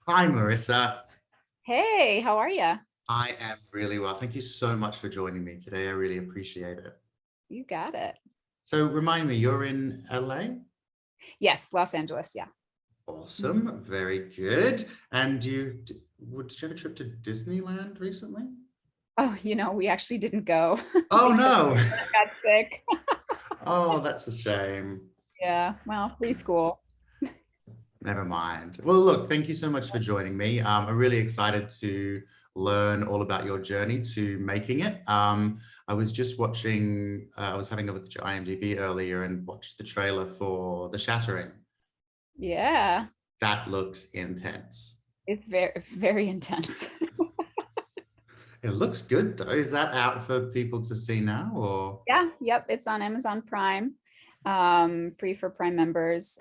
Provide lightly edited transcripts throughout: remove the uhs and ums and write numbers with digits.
Hi, Marissa. Hey, how are you? I am really well. Thank you so much for joining me today. I really appreciate it. You got it. So, remind me, you're in LA? Yes, Los Angeles. Yeah. Mhm. Awesome. Very good. And did you have a trip to Disneyland recently? Oh, we actually didn't go Oh, because no. I got sick. Oh, that's a shame. Yeah, well, preschool. Never mind. Well, look, thank you so much for joining me. I'm really excited to learn all about your journey to making it. I was just watching, I was having a look at your IMDb earlier and watched the trailer for The Shattering. Yeah, That looks intense. it's very intense. It looks good though. Is that out for people to see now or? Yeah, yep, it's on Amazon Prime. Free for Prime members.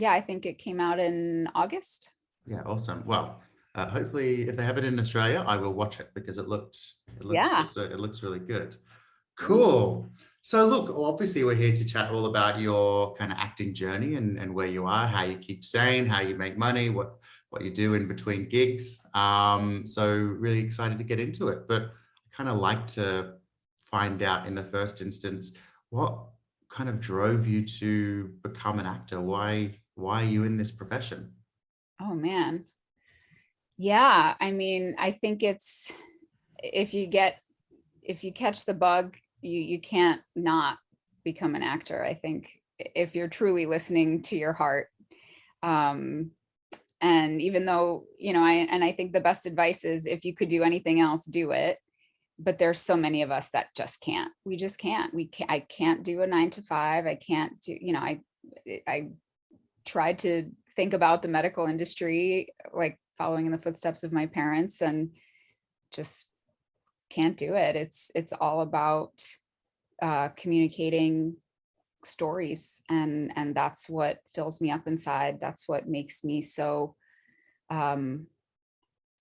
Yeah, I think it came out in August. Yeah, awesome. Well, hopefully if they have it in Australia, I will watch it because Yeah. it looks really good. Mm. Cool. So look, obviously we're here to chat all about your kind of acting journey and where you are, how you keep sane, how you make money, what you do in between gigs. So really excited to get into it. But I kind of like to find out in the first instance, what kind of drove you to become an actor? Why are you in this profession? Oh man. Yeah, I mean, I think it's if you get if you catch the bug, you can't not become an actor. I think if you're truly listening to your heart. Um, and even though, I think the best advice is if you could do anything else, do it. But there's so many of us that just can't. We just can't. I can't do a 9 to 5. I can't do, I tried to think about the medical industry, like following in the footsteps of my parents, and just can't do it. It's all about communicating stories, and that's what fills me up inside. That's what makes me so um,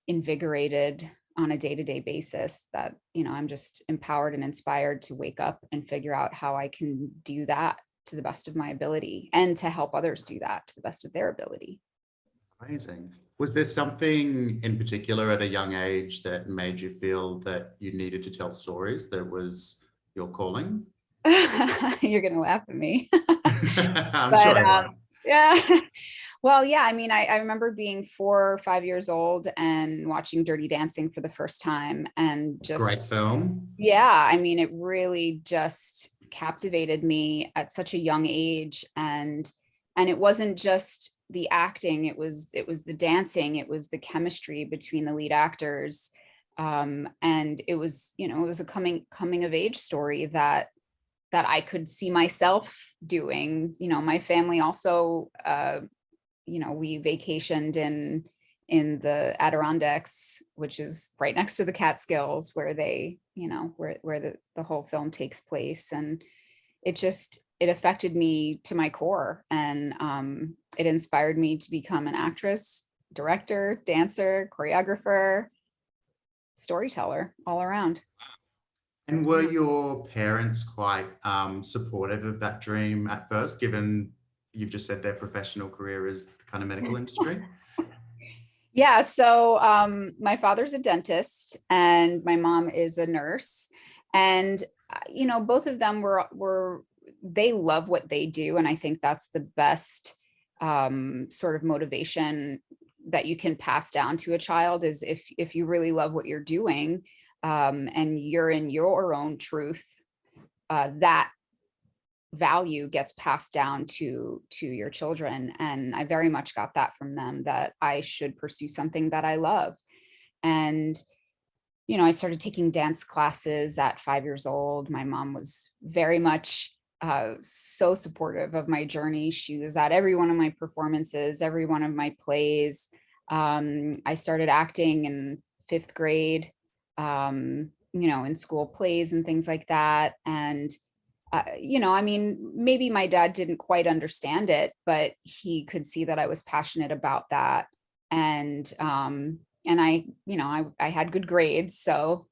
invigorated on a day-to-day basis, that I'm just empowered and inspired to wake up and figure out how I can do that to the best of my ability, and to help others do that to the best of their ability. Amazing. Was there something in particular at a young age that made you feel that you needed to tell stories that was your calling? You're gonna laugh at me. I'm sure But I won't. yeah. Well, yeah, I mean, I remember being 4 or 5 years old and watching Dirty Dancing for the first time, and Great just, film. yeah, I mean, it really just captivated me at such a young age. And it wasn't just the acting, it was the dancing, it was the chemistry between the lead actors. And it was a coming of age story that I could see myself doing. My family also, we vacationed in the Adirondacks, which is right next to the Catskills, where where the whole film takes place. And it affected me to my core. And it inspired me to become an actress, director, dancer, choreographer, storyteller, all around. And were your parents quite supportive of that dream at first, given you've just said their professional career is the kind of medical industry? Yeah, so my father's a dentist and my mom is a nurse. And both of them were they love what they do, and I think that's the best sort of motivation that you can pass down to a child, is if you really love what you're doing, and you're in your own truth, that value gets passed down to your children. And I very much got that from them, that I should pursue something that I love. And I started taking dance classes at 5 years old. My mom was very much so supportive of my journey. She was at every one of my performances, every one of my plays. I started acting in 5th grade, in school plays and things like that. And I mean, maybe my dad didn't quite understand it, but he could see that I was passionate about that. And I had good grades, so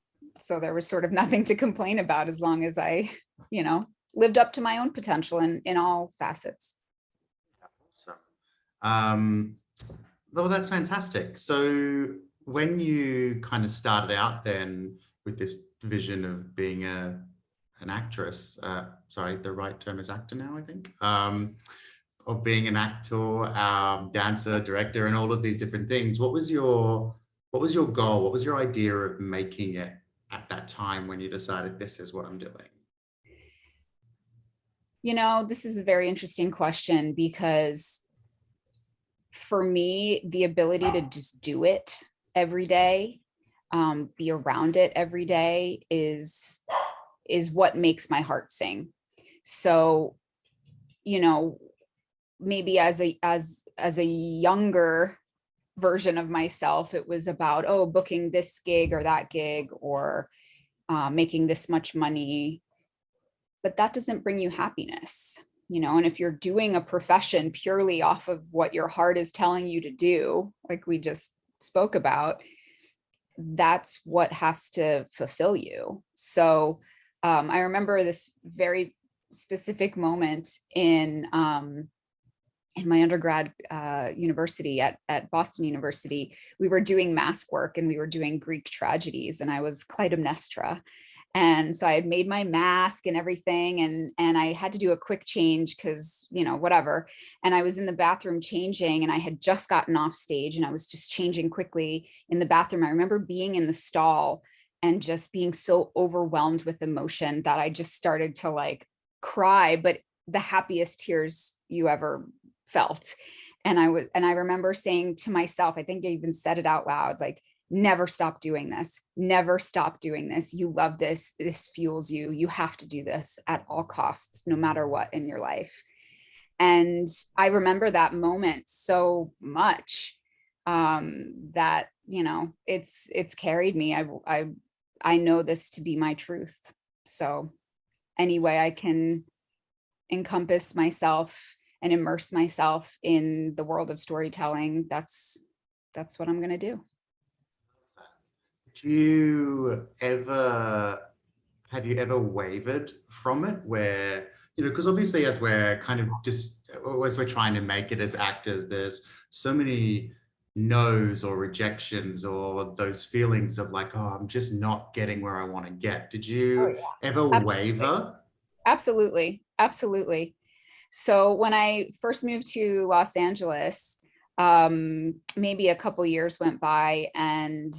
there was sort of nothing to complain about, as long as I, you know, lived up to my own potential in all facets. Awesome. Um, Well, that's fantastic. So when you kind of started out then with this vision of being an actress, sorry, the right term is actor now, I think, of being an actor, dancer, director, and all of these different things, what was your goal? What was your idea of making it at that time when you decided this is what I'm doing? You know, this is a very interesting question because for me, the ability to just do it every day, be around it every day is what makes my heart sing. So, you know, maybe as a younger version of myself, it was about, oh, booking this gig or that gig, or making this much money, but that doesn't bring you happiness, you know. And if you're doing a profession purely off of what your heart is telling you to do, like we just spoke about, that's what has to fulfill you. So I remember this very specific moment in my undergrad university at Boston University. We were doing mask work and we were doing Greek tragedies, and I was Clytemnestra. And so I had made my mask and everything, and I had to do a quick change because, you know, whatever. And I was in the bathroom changing, and I had just gotten off stage, and I was just changing quickly in the bathroom. I remember being in the stall and just being so overwhelmed with emotion that I just started to like cry, but the happiest tears you ever felt. And I remember saying to myself, I think I even said it out loud, like, never stop doing this. Never stop doing this. You love this. This fuels you. You have to do this at all costs, no matter what in your life. And I remember that moment so much, that, you know, it's carried me. I know this to be my truth. So any way I can encompass myself and immerse myself in the world of storytelling, that's what I'm going to do. Do you ever, have you ever wavered from it where, you know, because obviously as we're kind of just, as we're trying to make it as actors, there's so many no's or rejections or those feelings of like, oh, I'm just not getting where I want to get. Did Oh you yeah. ever Absolutely. waver? Absolutely. Absolutely. So when I first moved to Los Angeles, maybe a couple years went by, and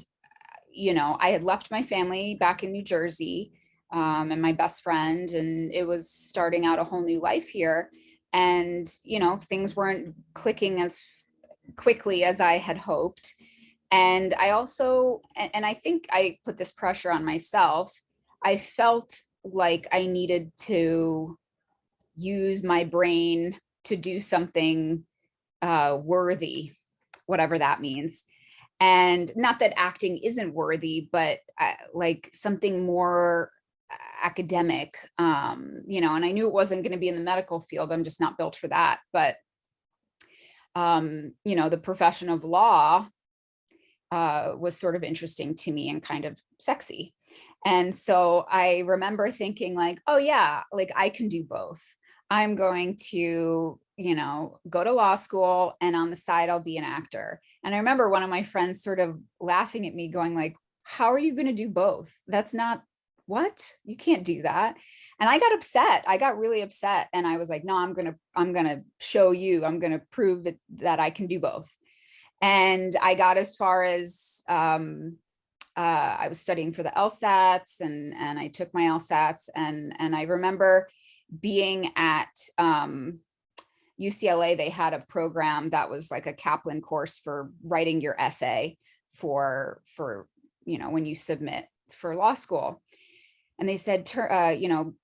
you know, I had left my family back in New Jersey, and my best friend, and it was starting out a whole new life here. And, you know, things weren't clicking as quickly as I had hoped. And I also, and I think I put this pressure on myself. I felt like I needed to use my brain to do something worthy, whatever that means. And not that acting isn't worthy, but like something more academic, you know. And I knew it wasn't going to be in the medical field. I'm just not built for that. But you know, the profession of law was sort of interesting to me and kind of sexy. And so I remember thinking like, oh yeah, like I can do both. I'm going to, you know, go to law school, and on the side, I'll be an actor. And I remember one of my friends sort of laughing at me going like, how are you going to do both? That's not, what? You can't do that. And I got upset. I got really upset. And I was like, no, I'm going to show you, I'm going to prove that I can do both. And I got as far as, I was studying for the LSATs, and I took my LSATs, and I remember being at UCLA. They had a program that was like a Kaplan course for writing your essay for you know, when you submit for law school. And they said, you know,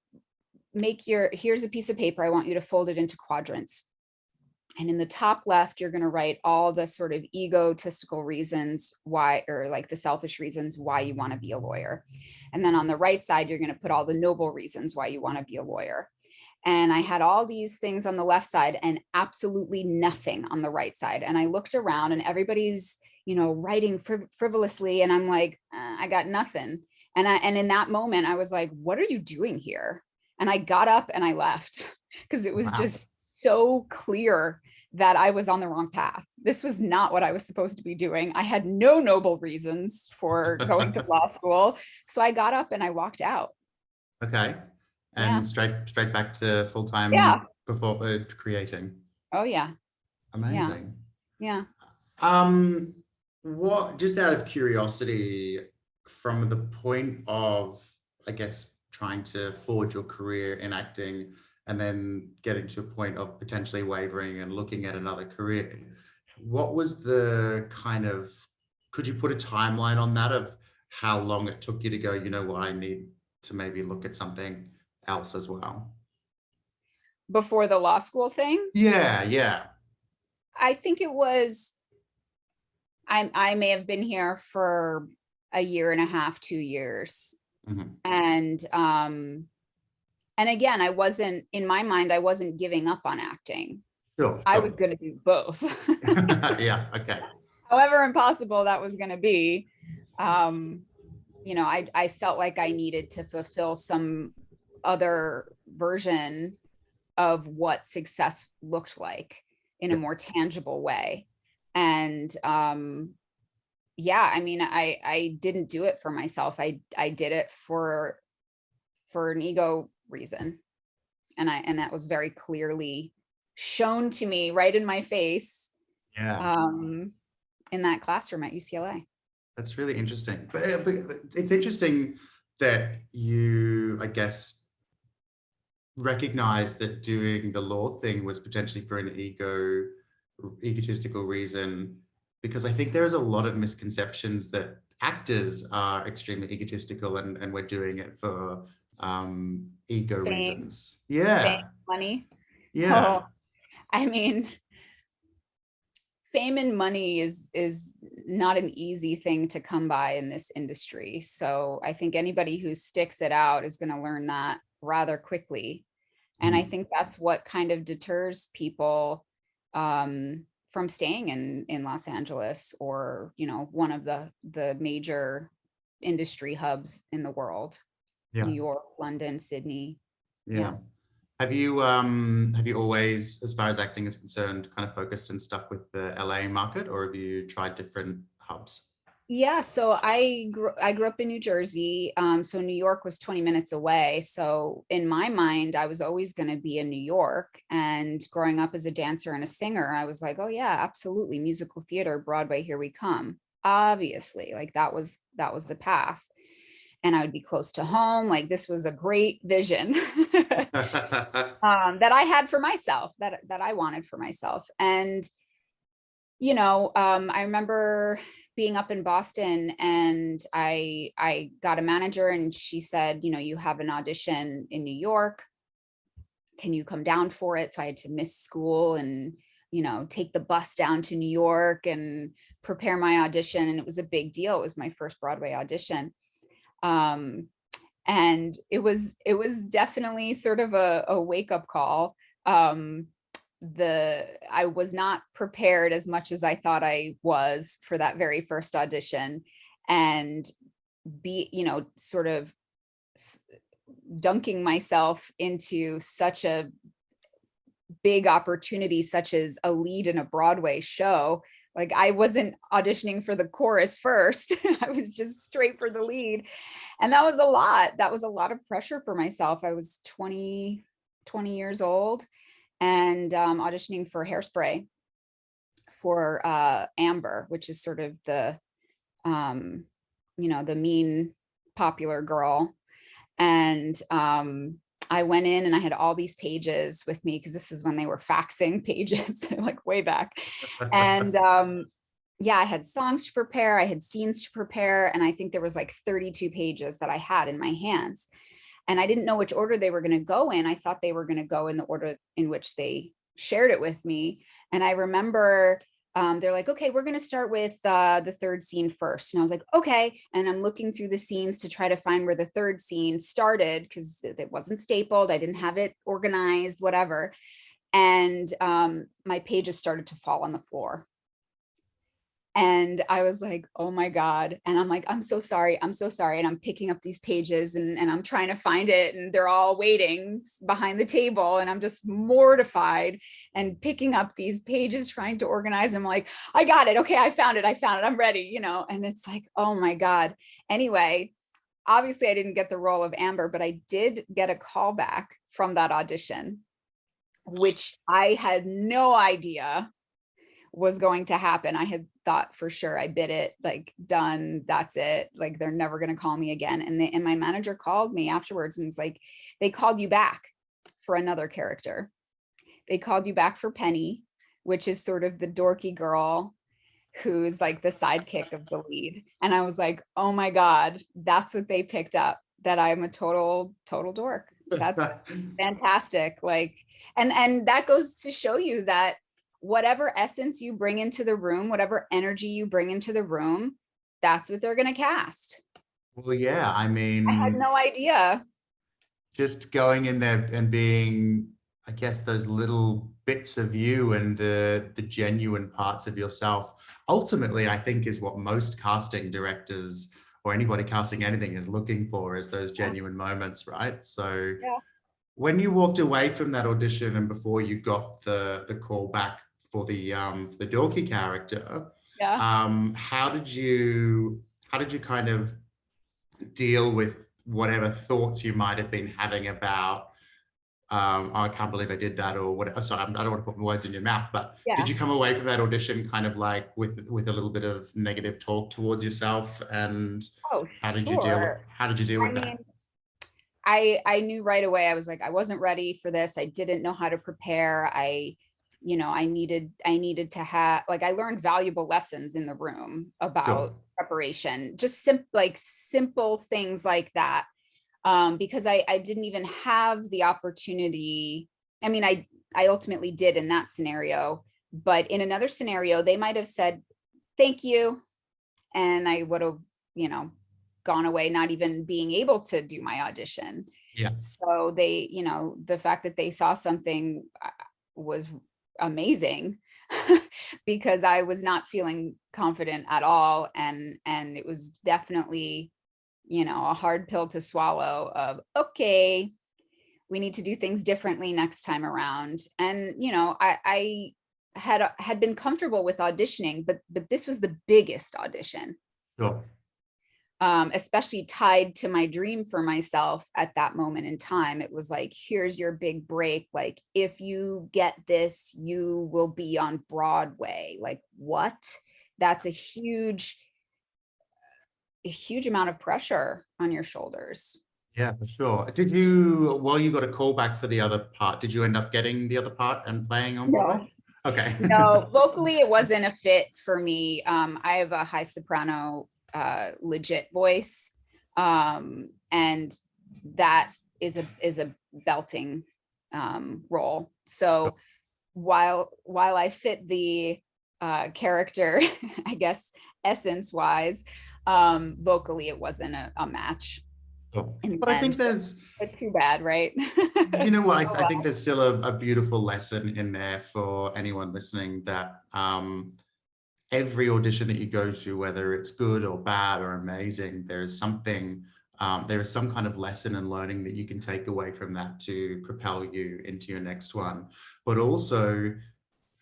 here's a piece of paper. I want you to fold it into quadrants. And in the top left, you're going to write all the sort of egotistical reasons why, or like the selfish reasons why you want to be a lawyer. And then on the right side, you're going to put all the noble reasons why you want to be a lawyer. And I had all these things on the left side and absolutely nothing on the right side. And I looked around, and everybody's, you know, writing frivolously. And I'm like, I got nothing. And in that moment, I was like, what are you doing here? And I got up and I left because it was Wow. just so clear that I was on the wrong path. This was not what I was supposed to be doing. I had no noble reasons for going to law school. So I got up and I walked out. Okay. Yeah. And straight back to Yeah. full-time before creating. Oh, yeah. Yeah. Amazing. Yeah. Um, what, just out of curiosity, from the point of, I guess, trying to forge your career in acting and then getting to a point of potentially wavering and looking at another career, what was the kind of, could you put a timeline on that of how long it took you to go, you know what, I need to maybe look at something else as well? Before the law school thing, Yeah, yeah. I think it was, I may have been here for a year and a half, 2 years. Mhm. And again, I wasn't, in my mind, I wasn't giving up on acting. Sure, I was sure. going to do both. Yeah, okay. However impossible that was going to be. I felt like I needed to fulfill some other version of what success looked like in a Yeah, more tangible way. And yeah, I mean, I didn't do it for myself. I did it for an ego reason. And that was very clearly shown to me right in my face, yeah. um, in that classroom at UCLA. That's really interesting. But it's interesting that you, I guess, recognize that doing the law thing was potentially for an egotistical reason, because I think there's a lot of misconceptions that actors are extremely egotistical and we're doing it for ego Fame, reasons. Yeah, money. yeah, Oh, I mean, fame and money is not an easy thing to come by in this industry. So I think anybody who sticks it out is going to learn that rather quickly. And I mhm, think that's what kind of deters people from staying in Los Angeles, or, one of the major industry hubs in the world, yeah, New York, London, Sydney. yeah. Yeah. Have you always, as far as acting is concerned, kind of focused and stuck with the LA market, or have you tried different hubs? Yeah, so I grew up in New Jersey. So New York was 20 minutes away. So in my mind, I was always going to be in New York. And growing up as a dancer and a singer, I was like, oh yeah, absolutely. Musical theater, Broadway, here we come. Obviously, like that was the path. And I would be close to home. Like this was a great vision that I had for myself, that I wanted for myself. And I remember being up in Boston, and I got a manager, and she said, you have an audition in New York. Can you come down for it? So I had to miss school and, take the bus down to New York and prepare my audition. And it was a big deal. It was my first Broadway audition. Um, and it was definitely sort of a wake-up call. I was not prepared as much as I thought I was for that very first audition, and sort of dunking myself into such a big opportunity, such as a lead in a Broadway show. Like I wasn't auditioning for the chorus first. I was just straight for the lead. And that was a lot. That was a lot of pressure for myself. I was 20 years old, and auditioning for Hairspray for Amber, which is sort of the mean popular girl. And I went in and I had all these pages with me, because this is when they were faxing pages, like way back. And yeah, I had songs to prepare, I had scenes to prepare, and I think there was like 32 pages that I had in my hands. And I didn't know which order they were going to go in. I thought they were going to go in the order in which they shared it with me. And I remember they're like, okay, we're going to start with the third scene first. And I was like, okay. And I'm looking through the scenes to try to find where the third scene started, because it wasn't stapled. I didn't have it organized, whatever. And my pages started to fall on the floor. And I was like, oh my God. And I'm like, I'm so sorry. I'm so sorry. And I'm picking up these pages and I'm trying to find it. And they're all waiting behind the table. And I'm just mortified and picking up these pages, trying to organize them. Like, I got it. Okay, I found it. I found it. I'm ready, you know? And it's like, oh my God. Anyway, obviously I didn't get the role of Amber, but I did get a call back from that audition, which I had no idea was going to happen. I had thought for sure I bid it, like done, that's it. Like they're never going to call me again. And my manager called me afterwards and was like, they called you back for another character. They called you back for Penny, which is sort of the dorky girl who's like the sidekick of the lead. And I was like, oh my God, that's what they picked up, that I'm a total dork. That's fantastic. Like, and that goes to show you that whatever essence you bring into the room, whatever energy you bring into the room, that's what they're going to cast. Well, yeah, I I had mean, no idea. just going in there and being, I guess, those little bits of you and the genuine parts of yourself, ultimately, I think is what most casting directors or anybody casting anything is looking for, is those genuine moments, right? So Yeah. when you walked away from that audition and before you got the call back for the dorky character, Yeah. how did you kind of deal with whatever thoughts you might have been having about, oh, I can't believe I did that, or what? Sorry, I don't want to put words in your mouth, but did Yeah. you come away from that audition kind of like with a little bit of negative talk towards yourself? And Oh, sure. how did you deal I with mean, that? I knew right away. I was like, I wasn't ready for this. I didn't know how to prepare. I needed to have, like, I learned valuable lessons in the room Sure. about preparation, just simple things like that. Because I didn't even have the opportunity. I mean, I ultimately did in that scenario, but in another scenario, they might have said, thank you. And I would have, you know, gone away, not even being able to do my audition. Yeah. So they, you know, the fact that they saw something was amazing because I was not feeling confident at all. And it was definitely, you know, a hard pill to swallow of, okay, we need to do things differently next time around. And, you know, I had been comfortable with auditioning, but this was the biggest audition, Sure. especially tied to my dream for myself at that moment in time. It was like, here's your big break. Like, if you get this, you will be on Broadway. Like, what? That's a huge amount of pressure on your shoulders. Yeah, for sure. Did you, while you got a call back for the other part, did you end up getting the other part and playing on Broadway? No, Okay. no, vocally it wasn't a fit for me. I have a high soprano, legit voice, and that is a belting role. So while I fit the character, I guess essence wise, vocally it wasn't a match Sure. in But the I think end. there's, But too bad, right? you know what, Oh I think well. there's still a beautiful lesson in there for anyone listening, that every audition that you go to, whether it's good or bad or amazing, there is something, there is some kind of lesson and learning that you can take away from that to propel you into your next one. But also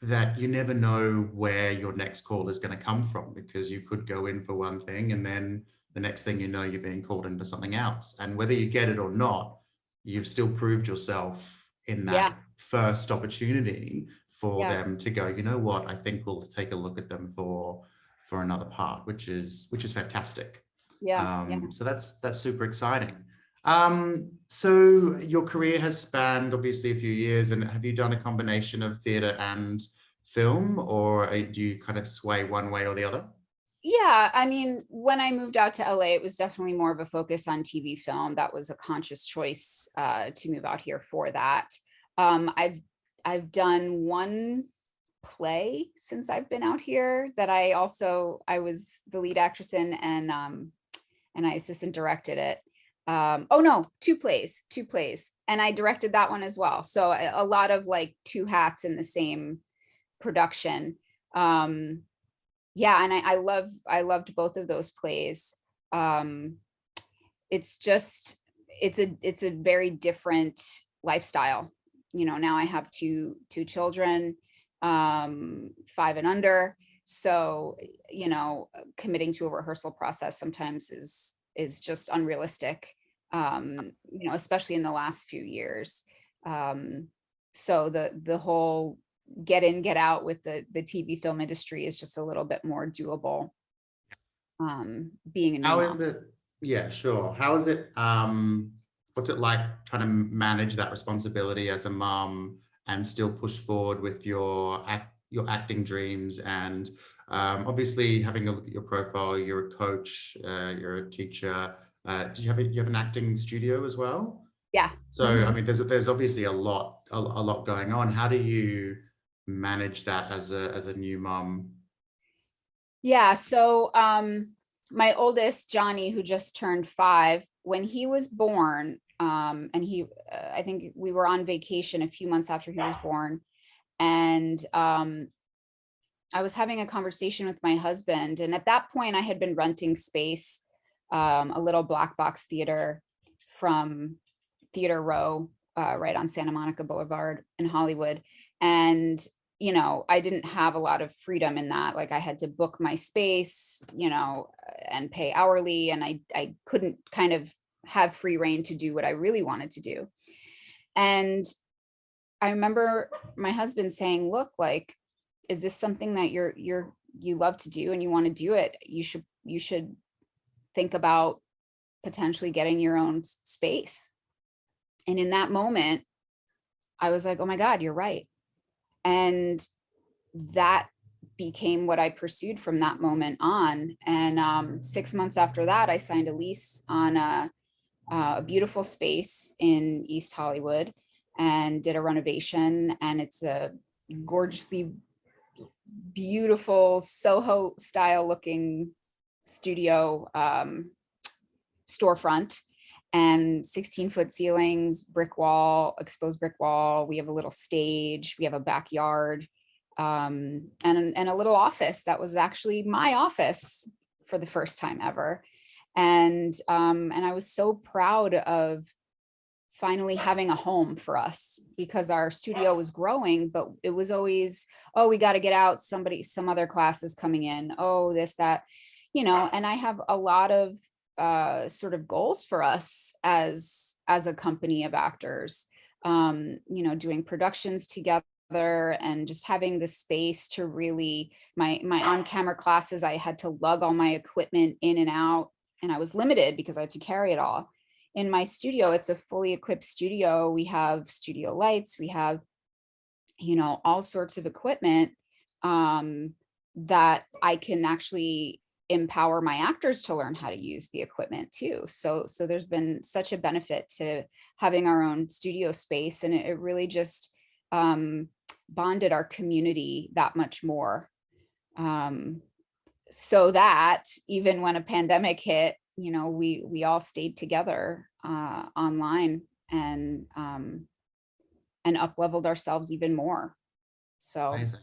that you never know where your next call is going to come from, because you could go in for one thing and then the next thing you know, you're being called in for something else. And whether you get it or not, you've still proved yourself in that Yeah, first opportunity for yeah, them to go, you know what, I think we'll take a look at them for another part, which is fantastic. yeah, yeah. So that's super exciting. So your career has spanned obviously a few years, and have you done a combination of theatre and film, or do you kind of sway one way or the other? Yeah, I mean, when I moved out to LA, it was definitely more of a focus on TV film. That was a conscious choice to move out here for that. Um, I've I've done one play since I've been out here that I was the lead actress in, and I assistant directed it. Oh no, two plays, and I directed that one as well. So a lot of like two hats in the same production. Um, Yeah, and I loved both of those plays. Um, it's just it's a very different lifestyle. You know, now I have two children, 5 and under. So, you know, committing to a rehearsal process sometimes is just unrealistic. You know, especially in the last few years. Um, so the whole get in, get out with the TV film industry is just a little bit more doable, being a new How is mom. it? Yeah, sure. How is it? What's it like trying to manage that responsibility as a mum and still push forward with your acting dreams? And obviously, having a look at your profile, you're a coach, you're a teacher. Do you have an acting studio as well? Yeah. So, I mean, there's obviously a lot going on. How do you manage that as a new mum? Yeah, so my oldest, Johnny, who just turned 5, when he was born, and I think we were on vacation a few months after he was born, and I was having a conversation with my husband, and at that point I had been renting space, a little black box theater from Theater Row, right on Santa Monica Boulevard in Hollywood. And, you know, I didn't have a lot of freedom in that. Like I had to book my space, you know, and pay hourly. And I couldn't kind of have free reign to do what I really wanted to do. And I remember my husband saying, look, like, is this something that you love to do and you want to do it? You should think about potentially getting your own space. And in that moment, I was like, oh my God, you're right. And that became what I pursued from that moment on. And 6 months after that, I signed a lease on a beautiful space in East Hollywood and did a renovation. And it's a gorgeously beautiful Soho style looking studio, storefront, and 16-foot ceilings, brick wall, exposed brick wall. We have a little stage, we have a backyard, and a little office that was actually my office for the first time ever. And I was so proud of finally having a home for us, because our studio was growing, but it was always, oh, we got to get out, some other class is coming in, oh, this, that, you know. And I have a lot of sort of goals for us as a company of actors, you know, doing productions together and just having the space to really, my on-camera classes, I had to lug all my equipment in and out, and I was limited because I had to carry it all. In my studio, it's a fully equipped studio. We have studio lights, we have, you know, all sorts of equipment, that I can actually empower my actors to learn how to use the equipment too. So there's been such a benefit to having our own studio space, and it really just bonded our community that much more. So that even when a pandemic hit, you know, we all stayed together online, and up leveled ourselves even more. So Amazing.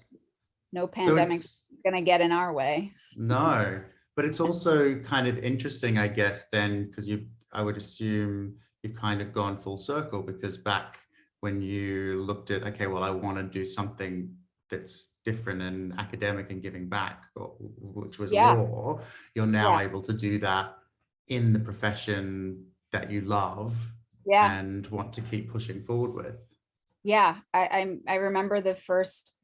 no So pandemic's it's gonna get in our way. no, but it's also kind of interesting, I guess, then, because I would assume you've kind of gone full circle, because back when you looked at, okay, well, I want to do something that's different and academic and giving back, which was Yeah, law, you're now yeah, able to do that in the profession that you love yeah, and want to keep pushing forward with. yeah. I remember the first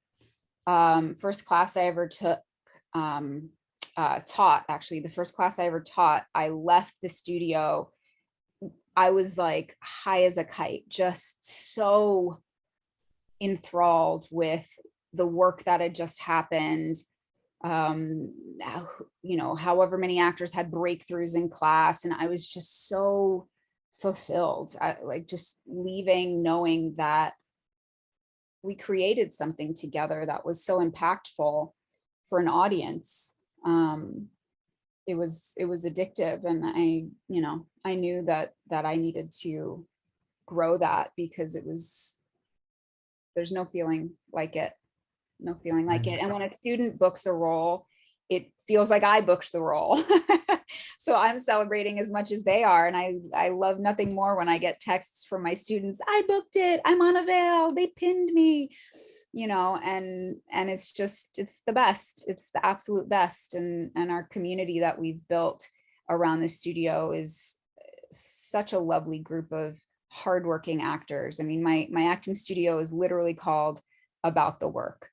class I ever took, um, taught, actually, the first class I ever taught, I left the studio. I was like high as a kite, just so enthralled with the work that had just happened. You know, however many actors had breakthroughs in class, and I was just so fulfilled. I like just leaving knowing that we created something together that was so impactful for an audience. It was addictive, and you know, I knew that I needed to grow that, because there's no feeling like it, no feeling like it. Amazing. And when a student books a role it feels like I booked the role. So I'm celebrating as much as they are. And I love nothing more when I get texts from my students, I booked it, I'm on a veil, they pinned me, and it's just, it's the best. It's the absolute best. And our community that we've built around the studio is such a lovely group of hardworking actors. I mean, my acting studio is literally called About the Work.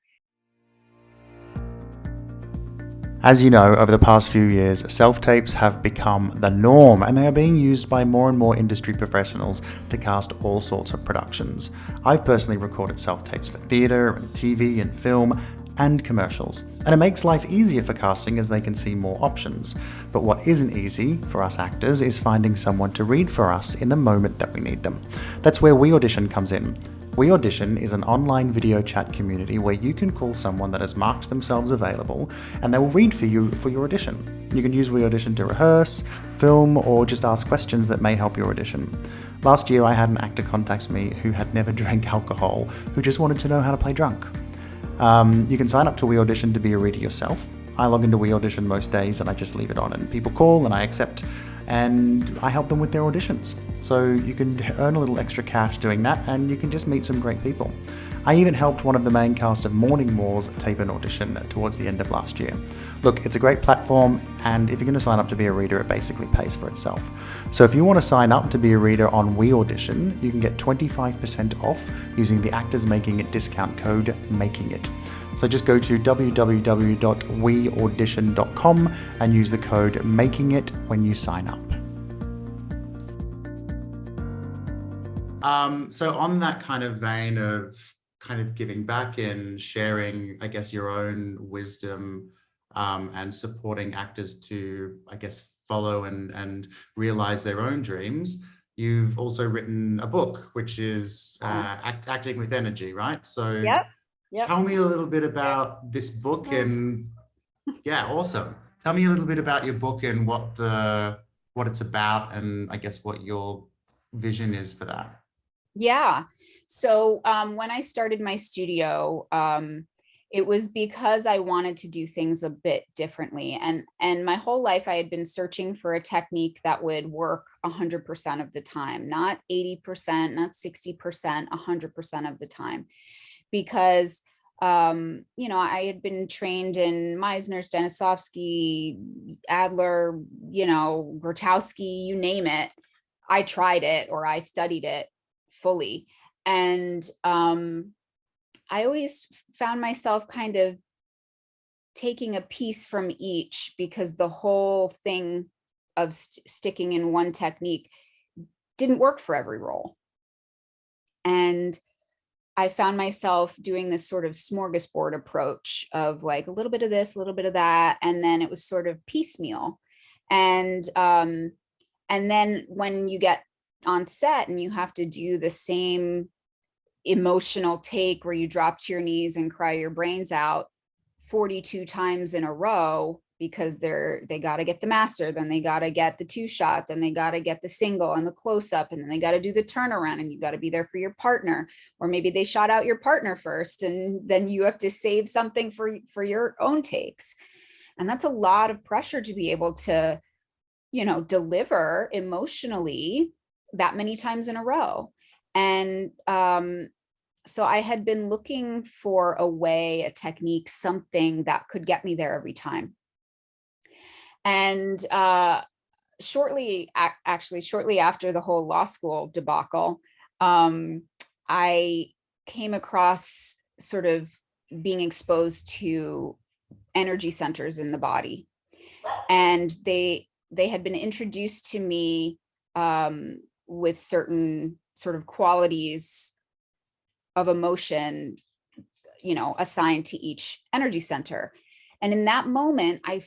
As you know, over the past few years, self-tapes have become the norm, and they are being used by more and more industry professionals to cast all sorts of productions. I've personally recorded self-tapes for theatre and TV and film and commercials, and it makes life easier for casting as they can see more options. But what isn't easy for us actors is finding someone to read for us in the moment that we need them. That's where We Audition comes in. We Audition is an online video chat community where you can call someone that has marked themselves available and they will read for you for your audition. You can use We Audition to rehearse, film, or just ask questions that may help your audition. Last year I had an actor contact me who had never drank alcohol, who just wanted to know how to play drunk. You can sign up to We Audition to be a reader yourself. I log into We Audition most days and I just leave it on, and people call and I accept, and I help them with their auditions. So you can earn a little extra cash doing that, and you can just meet some great people. I even helped one of the main cast of Morning Wars tape an audition towards the end of last year. Look, it's a great platform, and if you're going to sign up to be a reader, it basically pays for itself. So if you want to sign up to be a reader on We Audition, you can get 25% off using the Actors Making It discount code MAKINGIT. So just go to www.weaudition.com and use the code MAKINGIT when you sign up. So on that kind of vein of kind of giving back and sharing, I guess, your own wisdom, and supporting actors to, I guess, follow and realize their own dreams, you've also written a book, which is Acting with Energy, right? So Yep. tell me a little bit about this book, and yeah, awesome. Tell me a little bit about your book and what it's about, and I guess what your vision is for that. Yeah. So when I started my studio, it was because I wanted to do things a bit differently. And my whole life I had been searching for a technique that would work 100% of the time, not 80%, not 60%, 100% of the time. Because I had been trained in Meisner, Stanislavski, Adler, Grotowski, you name it. I tried it, or I studied it fully. And I always found myself kind of taking a piece from each, because the whole thing of sticking in one technique didn't work for every role. And I found myself doing this sort of smorgasbord approach of like a little bit of this, a little bit of that, and then it was sort of piecemeal. And then when you get on set and you have to do the same emotional take where you drop to your knees and cry your brains out 42 times in a row, because they got to get the master, then they got to get the 2-shot, then they got to get the single and the close-up, and then they got to do the turnaround, and you got to be there for your partner, or maybe they shot out your partner first and then you have to save something for your own takes. And that's a lot of pressure to be able to deliver emotionally that many times in a row. And so I had been looking for a way, a technique, something that could get me there every time. And shortly after the whole law school debacle, I came across sort of being exposed to energy centers in the body. And they had been introduced to me with certain sort of qualities of emotion, assigned to each energy center. And in that moment, I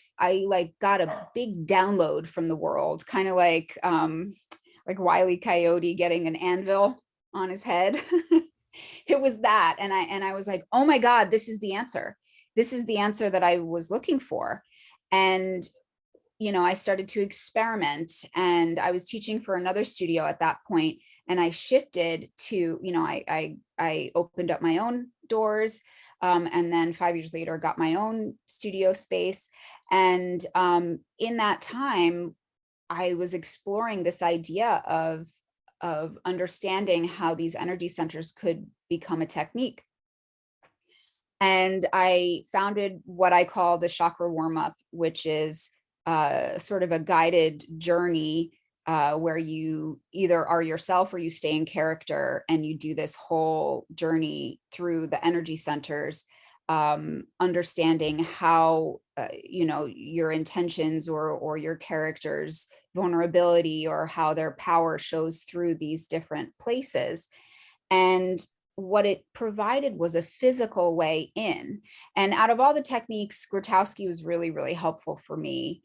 like got a big download from the world, kind of like Wile E. Coyote getting an anvil on his head. It was that. And I was like, oh my God, this is the answer. This is the answer that I was looking for. And I started to experiment, and I was teaching for another studio at that point. And I shifted to, I opened up my own doors. And then 5 years later, got my own studio space. And in that time, I was exploring this idea of understanding how these energy centers could become a technique. And I founded what I call the chakra warm-up, which is sort of a guided journey where you either are yourself or you stay in character, and you do this whole journey through the energy centers, understanding how your intentions or your character's vulnerability, or how their power shows through these different places. And what it provided was a physical way in. And out of all the techniques, Grotowski was really, really helpful for me,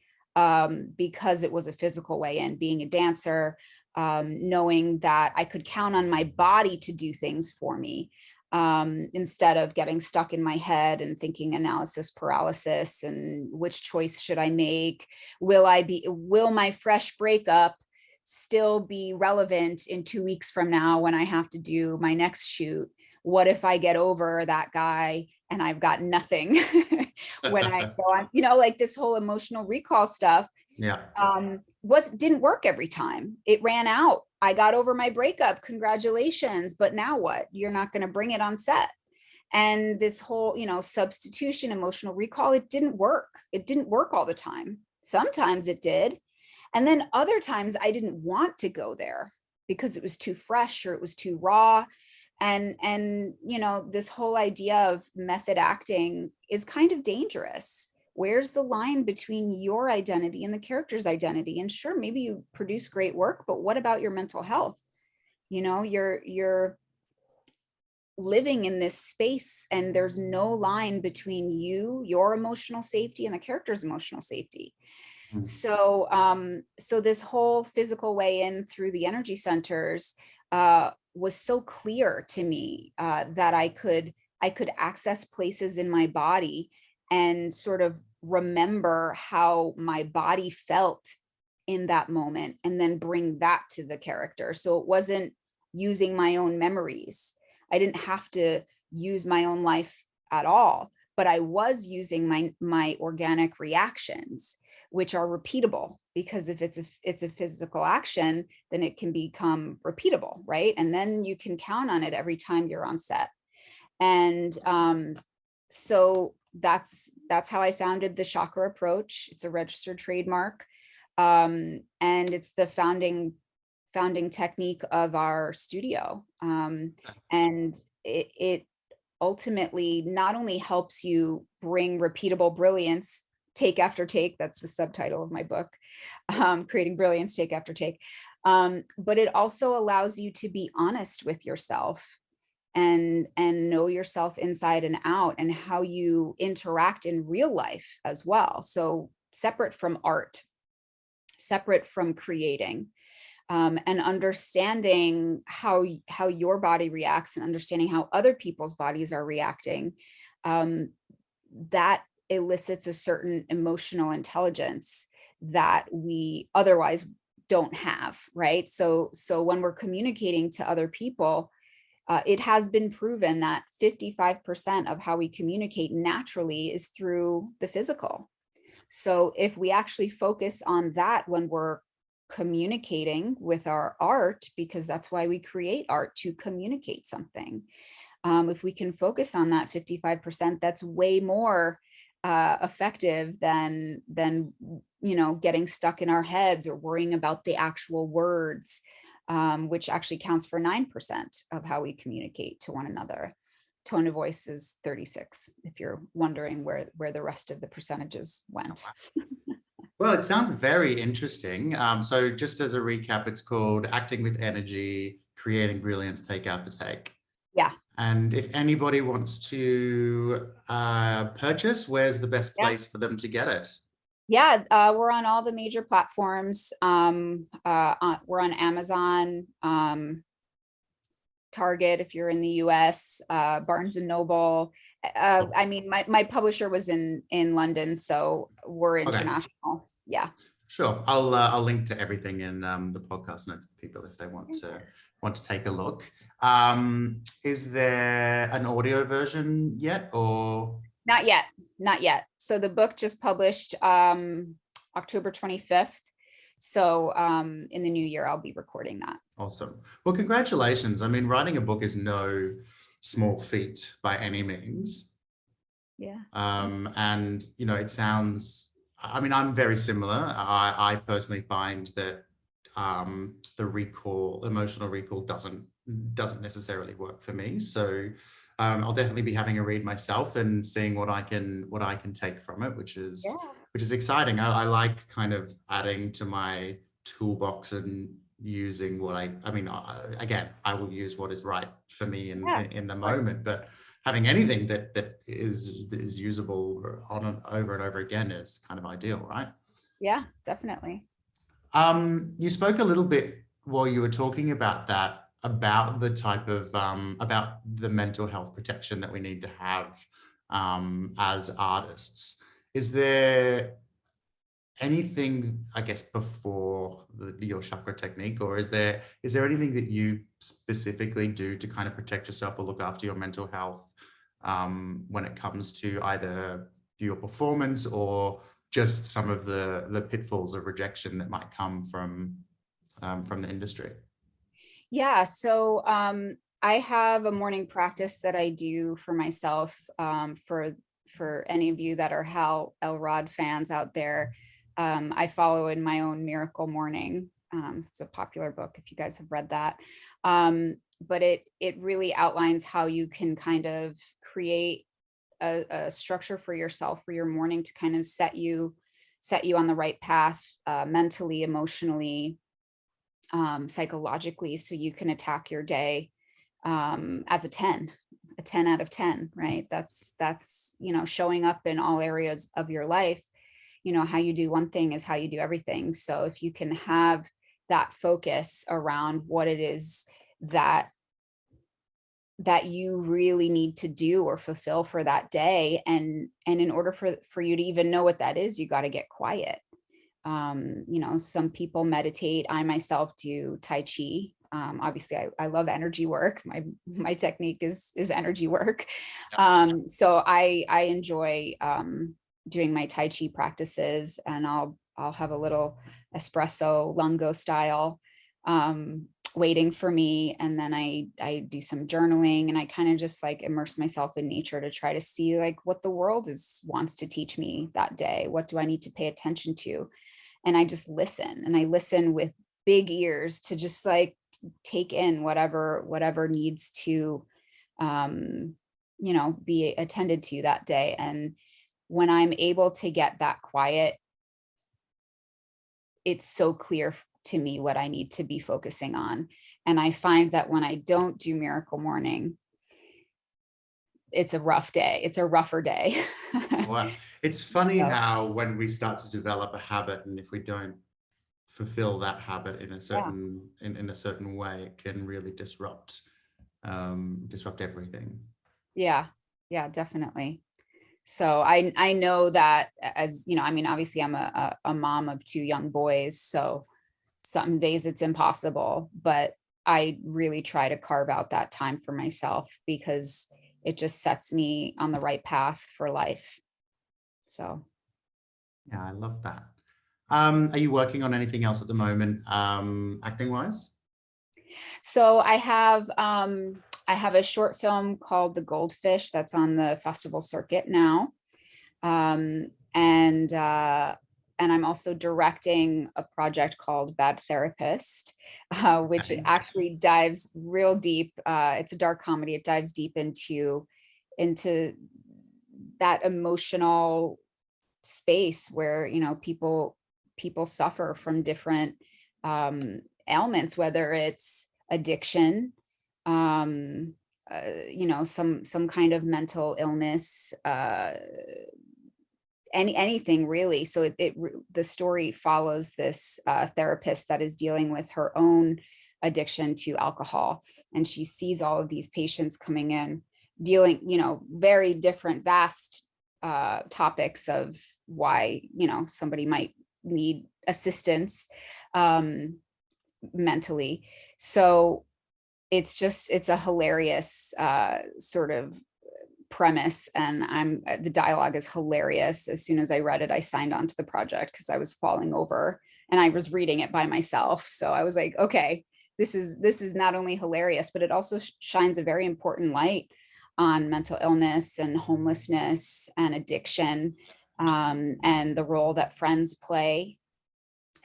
because it was a physical way in. Being a dancer, knowing that I could count on my body to do things for me, instead of getting stuck in my head and thinking analysis paralysis and which choice should I make? Will my fresh breakup still be relevant in 2 weeks from now when I have to do my next shoot? What if I get over that guy and I've got nothing when I go on, like this whole emotional recall stuff, didn't work every time. It ran out. I got over my breakup. Congratulations. But now what? You're not going to bring it on set. And this whole, substitution, emotional recall, it didn't work. It didn't work all the time. Sometimes it did. And then other times I didn't want to go there because it was too fresh or it was too raw. And this whole idea of method acting is kind of dangerous. Where's the line between your identity and the character's identity? And sure, maybe you produce great work, but what about your mental health? You're living in this space, and there's no line between your emotional safety, and the character's emotional safety. So this whole physical way in through the energy centers was so clear to me, that I could access places in my body and sort of remember how my body felt in that moment, and then bring that to the character. So it wasn't using my own memories. I didn't have to use my own life at all, but I was using my organic reactions, which are repeatable, because if it's a physical action, then it can become repeatable, right? And then you can count on it every time you're on set. And so that's how I founded the Chakra Approach. It's a registered trademark, and it's the founding technique of our studio. And it ultimately not only helps you bring repeatable brilliance take after take, that's the subtitle of my book, Creating Brilliance Take After Take, but it also allows you to be honest with yourself and know yourself inside and out, and how you interact in real life as well. So separate from art, separate from creating, and understanding how your body reacts, and understanding how other people's bodies are reacting, that elicits a certain emotional intelligence that we otherwise don't have, right? So when we're communicating to other people, it has been proven that 55% of how we communicate naturally is through the physical. So if we actually focus on that when we're communicating with our art, because that's why we create art, to communicate something. If we can focus on that 55%, that's way more effective than getting stuck in our heads or worrying about the actual words, which actually counts for 9% of how we communicate to one another. Tone of voice is 36, if you're wondering where the rest of the percentages went. Well, it sounds very interesting. So just as a recap, it's called Acting with Energy, Creating Brilliance Take After Take. Yeah. And if anybody wants to purchase, where's the best place for them to get it? Yeah, we're on all the major platforms. We're on Amazon, Target, if you're in the US, Barnes and Noble. I mean, my publisher was in London, so we're international. Okay. Yeah. Sure. I'll link to everything in the podcast notes for people if they want to want to take a look. Is there an audio version yet, or? Not yet, not yet. So the book just published October 25th. So in the new year, I'll be recording that. Awesome. Well, congratulations. I mean, writing a book is no small feat by any means. Yeah. And, you know, it sounds, I mean, I'm very similar. I personally find that the emotional recall doesn't necessarily work for me. So I'll definitely be having a read myself and seeing what I can take from it, which is exciting. I like kind of adding to my toolbox and using what I mean, again, I will use what is right for me in the moment, but having anything that is usable on and over again is kind of ideal, right? Yeah, definitely. You spoke a little bit while you were talking about that, about the type of about the mental health protection that we need to have as artists. Is there anything, I guess, before your chakra technique, or is there anything that you specifically do to kind of protect yourself or look after your mental health when it comes to either your performance or just some of the pitfalls of rejection that might come from the industry? Yeah, so I have a morning practice that I do for myself. For any of you that are Hal Elrod fans out there, I follow in my own Miracle Morning. It's a popular book if you guys have read that. But it really outlines how you can kind of create a structure for yourself for your morning to kind of set you on the right path, mentally, emotionally, psychologically, so you can attack your day as a 10 out of 10, right? That's, you know, showing up in all areas of your life. You know, how you do one thing is how you do everything. So if you can have that focus around what it is that you really need to do or fulfill for that day, and in order for you to even know what that is, you got to get quiet. You know, some people meditate. I myself do Tai Chi. Obviously I love energy work. My technique is energy work. So I enjoy doing my Tai Chi practices, and I'll have a little espresso lungo style waiting for me. And then I do some journaling, and I kind of just like immerse myself in nature to try to see like what the world wants to teach me that day. What do I need to pay attention to? And I just listen, and I listen with big ears to just like take in whatever needs to, you know, be attended to that day. And when I'm able to get that quiet, it's so clear to me what I need to be focusing on. And I find that when I don't do Miracle Morning, it's a rough day. It's a rougher day. Wow. It's funny how when we start to develop a habit, and if we don't fulfill that habit in a certain in a certain way, it can really disrupt everything. Yeah, definitely. So I know that, as you know, I mean, obviously I'm a mom of 2 young boys, so some days it's impossible, but I really try to carve out that time for myself because it just sets me on the right path for life. So yeah, I love that. Are you working on anything else at the moment, acting wise? So I have a short film called The Goldfish that's on the festival circuit now. And I'm also directing a project called Bad Therapist, which actually dives real deep. It's a dark comedy. It dives deep into that emotional space where, you know, people suffer from different ailments, whether it's addiction, you know, some kind of mental illness, anything really. So the story follows this therapist that is dealing with her own addiction to alcohol, and she sees all of these patients coming in dealing, you know, very different, vast topics of why, you know, somebody might need assistance mentally. So it's a hilarious sort of premise, and the dialogue is hilarious. As soon as I read it, I signed on to the project because I was falling over and I was reading it by myself. So I was like, okay, this is not only hilarious, but it also shines a very important light on mental illness and homelessness and addiction, and the role that friends play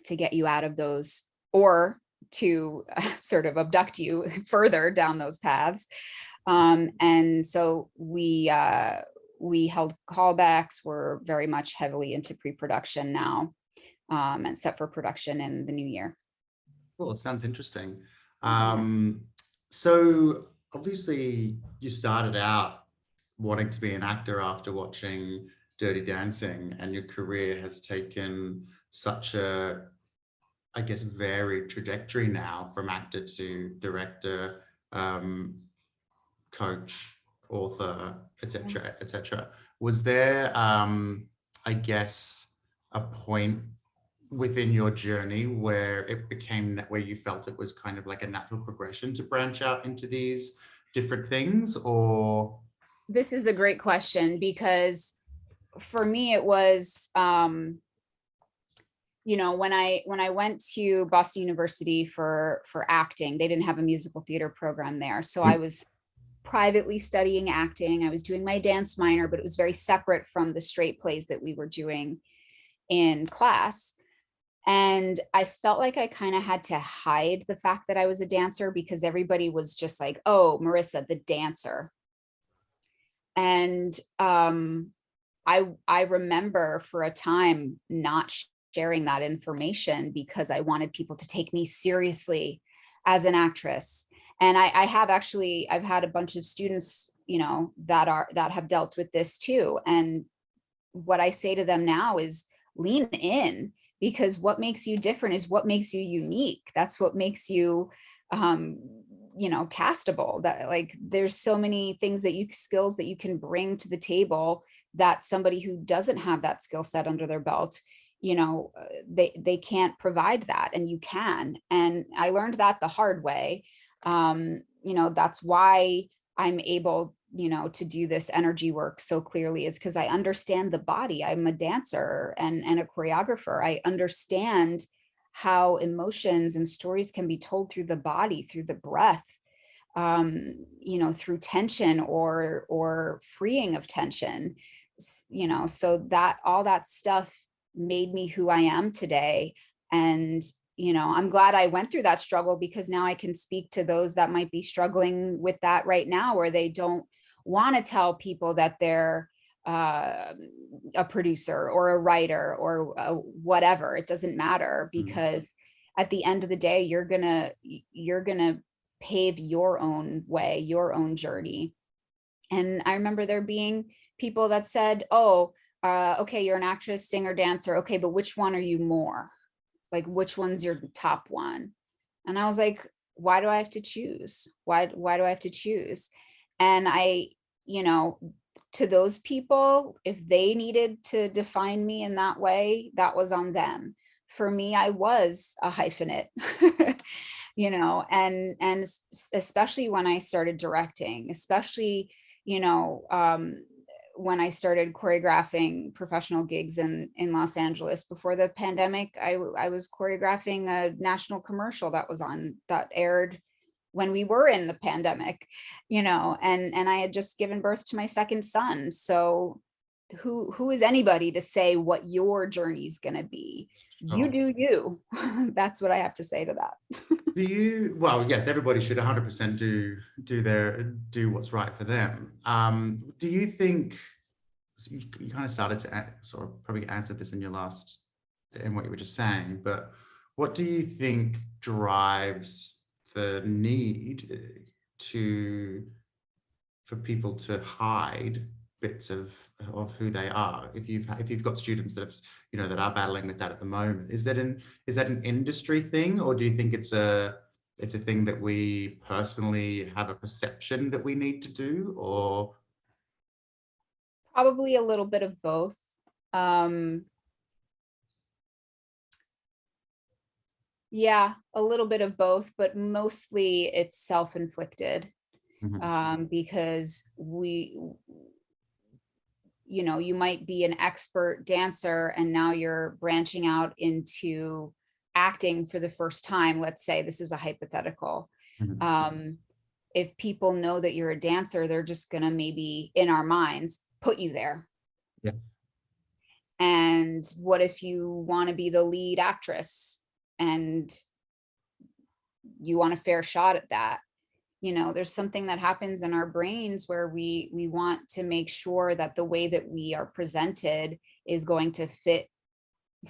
to get you out of those, or to sort of abduct you further down those paths. And so we held callbacks. We're very much heavily into pre-production now, and set for production in the new year. Cool, it sounds interesting. So obviously you started out wanting to be an actor after watching Dirty Dancing, and your career has taken such a, I guess, varied trajectory now, from actor to director, coach, author, etc., etc. Was there, I guess, a point within your journey where it became that, where you felt it was kind of like a natural progression to branch out into these different things? Or This is a great question, because for me it was, you know, when I went to Boston University for acting, they didn't have a musical theater program there. So I was privately studying acting. I was doing my dance minor, but it was very separate from the straight plays that we were doing in class. And I felt like I kind of had to hide the fact that I was a dancer, because everybody was just like, oh, Murisa, the dancer. And I remember for a time not sharing that information because I wanted people to take me seriously as an actress. And I have actually, I've had a bunch of students, you know, that have dealt with this too. And what I say to them now is lean in, because what makes you different is what makes you unique. That's what makes you, you know, castable. That, like, there's so many things that skills that you can bring to the table that somebody who doesn't have that skill set under their belt, you know, they can't provide that, and you can. And I learned that the hard way. You know, that's why I'm able, you know, to do this energy work so clearly, is because I understand the body. I'm a dancer and a choreographer. I understand how emotions and stories can be told through the body, through the breath, you know, through tension or freeing of tension, you know, so that all that stuff made me who I am today. And you know, I'm glad I went through that struggle, because now I can speak to those that might be struggling with that right now, where they don't want to tell people that they're a producer or a writer or whatever. It doesn't matter, because at the end of the day, you're gonna pave your own way, your own journey. And I remember there being people that said, oh, okay, you're an actress, singer, dancer. Okay, but which one are you more? Like, which one's your top one? And I was like, why do I have to choose? Why do I have to choose? And I, you know, to those people, if they needed to define me in that way, that was on them. For me, I was a hyphenate, you know, and especially when I started directing, especially, you know, when I started choreographing professional gigs in Los Angeles before the pandemic. I was choreographing a national commercial that aired when we were in the pandemic, you know, and I had just given birth to my second son. So who is anybody to say what your journey's going to be? You do you. That's what I have to say to that. do you, well, yes, everybody should 100% do what's right for them. Do you think, so you kind of started to sort of probably answered this in what you were just saying, but what do you think drives the need for people to hide bits of who they are? If you've got students that have, you know, that are battling with that at the moment, is that an industry thing, or do you think it's a thing that we personally have a perception that we need to do? Or probably a little bit of both. Yeah, a little bit of both, but mostly it's self-inflicted, because you might be an expert dancer and now you're branching out into acting for the first time. Let's say, this is a hypothetical. If people know that you're a dancer, they're just gonna, maybe in our minds, put you there. Yeah. And what if you want to be the lead actress and you want a fair shot at that? There's something that happens in our brains where we want to make sure that the way that we are presented is going to fit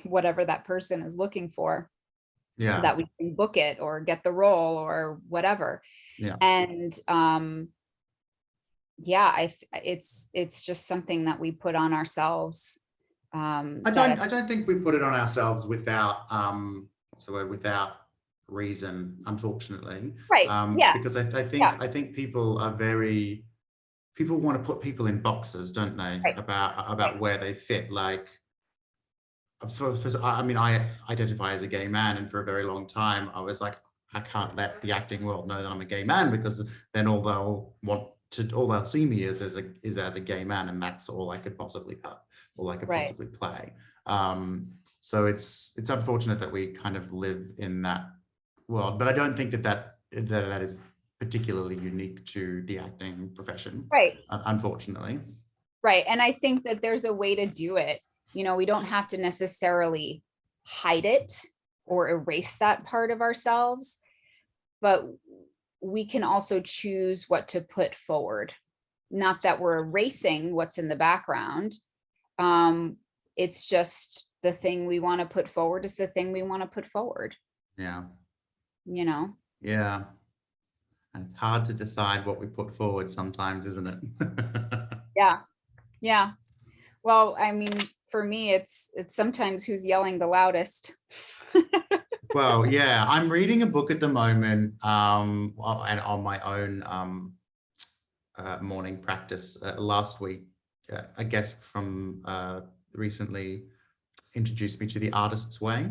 whatever that person is looking for, so that we can book it or get the role or whatever. And it's just something that we put on ourselves. I don't think we put it on ourselves without without reason, unfortunately. Right. Because I think people want to put people in boxes, don't they? Right. About where they fit. Like, I identify as a gay man, and for a very long time I was like, I can't let the acting world know that I'm a gay man, because then all they'll see me is as a gay man, and that's all I could possibly possibly play. So it's unfortunate that we kind of live in that world, but I don't think that is particularly unique to the acting profession. Right. Unfortunately. Right. And I think that there's a way to do it. We don't have to necessarily hide it or erase that part of ourselves, but we can also choose what to put forward. Not that we're erasing what's in the background. It's just the thing we want to put forward is the thing we want to put forward. Yeah. Yeah. And it's hard to decide what we put forward sometimes, isn't it? Yeah. Well, I mean, for me, it's sometimes who's yelling the loudest. Well, yeah, I'm reading a book at the moment, and on my own morning practice. Last week, a guest from recently introduced me to The Artist's Way.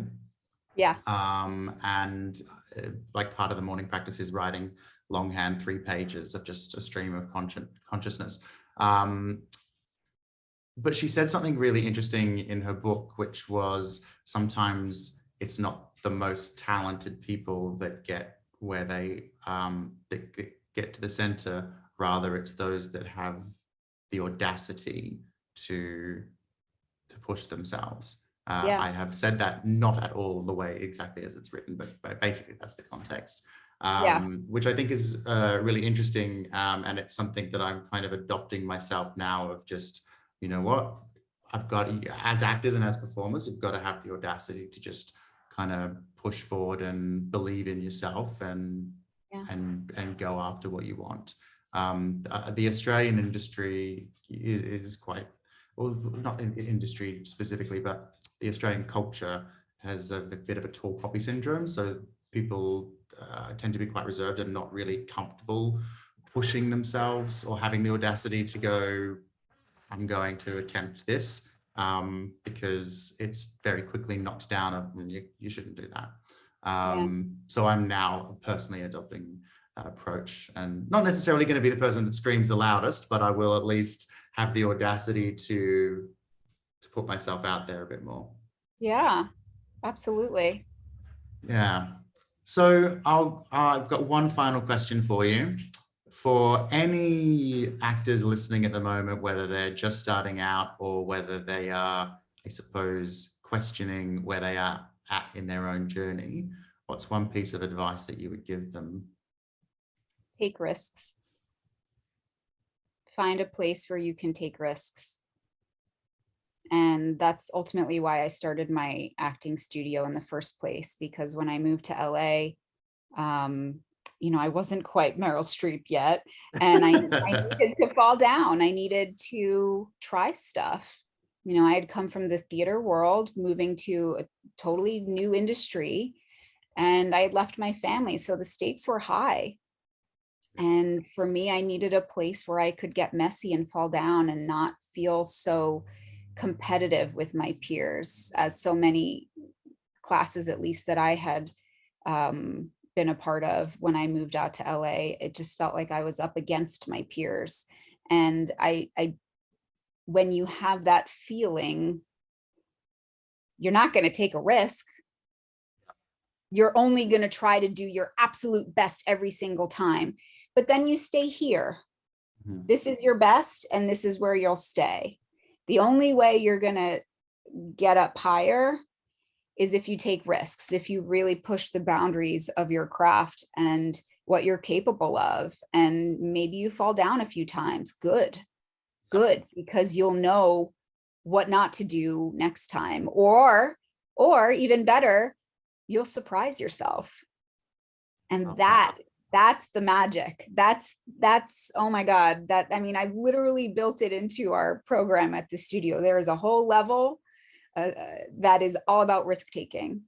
Yeah. And like part of the morning practice is writing longhand 3 pages of just a stream of consciousness. But she said something really interesting in her book, which was sometimes it's not the most talented people that get where they get to the center. Rather, it's those that have the audacity to push themselves. I have said that not at all the way exactly as it's written, but basically that's the context, which I think is really interesting. And it's something that I'm kind of adopting myself now, of just, you know what, I've got, as actors and as performers, you've got to have the audacity to just kind of push forward and believe in yourself and go after what you want. The Australian industry is quite, well, not in industry specifically, but the Australian culture has a bit of a tall poppy syndrome. So people tend to be quite reserved and not really comfortable pushing themselves or having the audacity to go, I'm going to attempt this, because it's very quickly knocked down of, you shouldn't do that. So I'm now personally adopting that approach, and not necessarily going to be the person that screams the loudest, but I will at least have the audacity to put myself out there a bit more. Yeah, absolutely. Yeah. So I've got one final question for you. For any actors listening at the moment, whether they're just starting out or whether they are, I suppose, questioning where they are at in their own journey, what's one piece of advice that you would give them? Take risks. Find a place where you can take risks. And that's ultimately why I started my acting studio in the first place, because when I moved to LA, I wasn't quite Meryl Streep yet, and I needed to fall down. I needed to try stuff. I had come from the theater world, moving to a totally new industry, and I had left my family. So the stakes were high. And for me, I needed a place where I could get messy and fall down and not feel so competitive with my peers, as so many classes, at least that I had been a part of when I moved out to LA. It just felt like I was up against my peers. And when you have that feeling, you're not going to take a risk. You're only going to try to do your absolute best every single time. But then you stay here. This is your best, and this is where you'll stay. The only way you're going to get up higher is if you take risks, if you really push the boundaries of your craft and what you're capable of. And maybe you fall down a few times. Good, because you'll know what not to do next time. Or even better, you'll surprise yourself. And that's the magic. That's, oh my God, I mean, I've literally built it into our program at the studio. There is a whole level that is all about risk taking.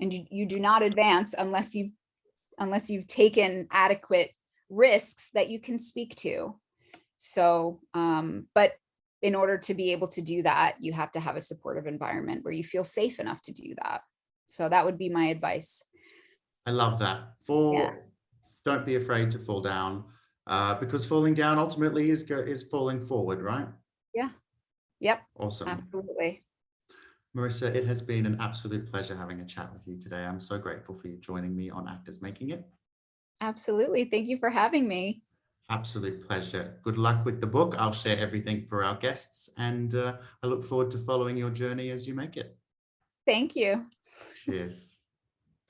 And you do not advance unless you've taken adequate risks that you can speak to. So, but in order to be able to do that, you have to have a supportive environment where you feel safe enough to do that. So that would be my advice. I love that. Don't be afraid to fall down, because falling down ultimately is falling forward, right? Yeah. Yep. Awesome. Absolutely. Murisa, it has been an absolute pleasure having a chat with you today. I'm so grateful for you joining me on Actors Making It. Absolutely. Thank you for having me. Absolute pleasure. Good luck with the book. I'll share everything for our guests, and I look forward to following your journey as you make it. Thank you. Cheers.